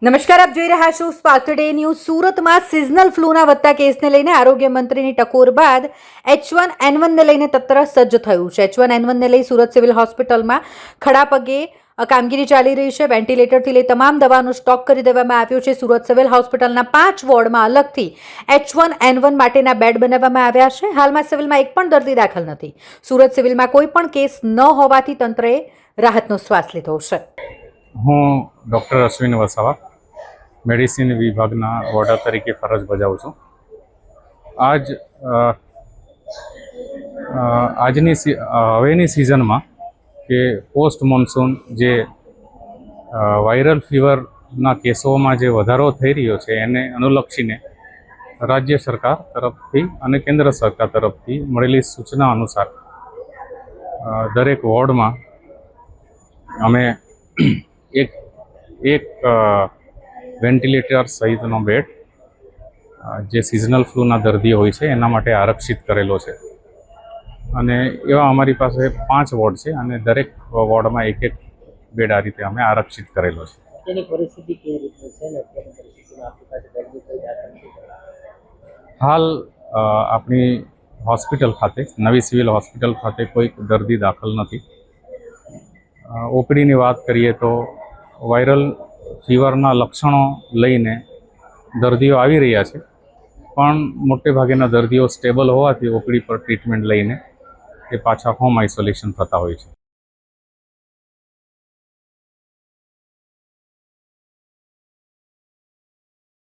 નમસ્કાર, આપ જોઈ રહ્યા છો સ્પાર્ક ટુડે ન્યૂઝ. સુરતમાં સિઝનલ ફ્લૂના વધતા કેસને લઈને આરોગ્ય મંત્રીની ટકોર બાદ H1N1 ને લઈને તંત્ર સજ્જ થયું છે. H1N1 ને લઈ સુરત સિવિલ હોસ્પિટલમાં ખડા પગે કામગીરી ચાલી રહી છે. વેન્ટિલેટરથી લઈ તમામ દવાનો સ્ટોક કરી દેવામાં આવ્યો છે. સુરત સિવિલ હોસ્પિટલના 5 વોર્ડમાં અલગથી H1N1 માટેના બેડ બનાવવામાં આવ્યા છે. હાલમાં સિવિલમાં એક પણ દર્દી દાખલ નથી. સુરત સિવિલમાં કોઈ પણ કેસ ન હોવાથી તંત્રએ રાહતનો શ્વાસ લીધો છે. હું ડૉક્ટર અશ્વિન વસાવા મેડિસિન વિભાગના વડા તરીકે ફરજ બજાવું છું. હવેની સિઝનમાં કે પોસ્ટ મોન્સૂન જે વાયરલ ફીવરના કેસોમાં જે વધારો થઈ રહ્યો છે એને અનુલક્ષીને રાજ્ય સરકાર તરફથી અને કેન્દ્ર સરકાર તરફથી મળેલી સૂચના અનુસાર દરેક વોર્ડમાં અમે એક વેન્ટિલેટર સહિતનો બેડ જે સિઝનલ ફ્લૂના દર્દીઓ હોય છે એના માટે આરક્ષિત કરેલો છે. અને એવા અમારી પાસે 5 વોર્ડ છે અને દરેક વોર્ડમાં એક બેડ આ રીતે અમે આરક્ષિત કરેલો છે. તેની પરિસ્થિતિ કેવી રીતની છે ને અત્યારની પરિસ્થિતિમાં આપણી પાસે દર્દી કોઈ દાખલ નથી? હાલ આપણી હોસ્પિટલ ખાતે નવી સિવિલ હોસ્પિટલ ખાતે કોઈ દર્દી દાખલ નથી. ઓપીડીની વાત કરીએ તો વાયરલ ફીવરના લક્ષણો લઈને દર્દીઓ આવી રહ્યા છે, પણ મોટે ભાગેના દર્દીઓ સ્ટેબલ હોવાથી ઓપીડી પર ટ્રીટમેન્ટ લઈને એ પાછા હોમ આઇસોલેશન થતા હોય છે.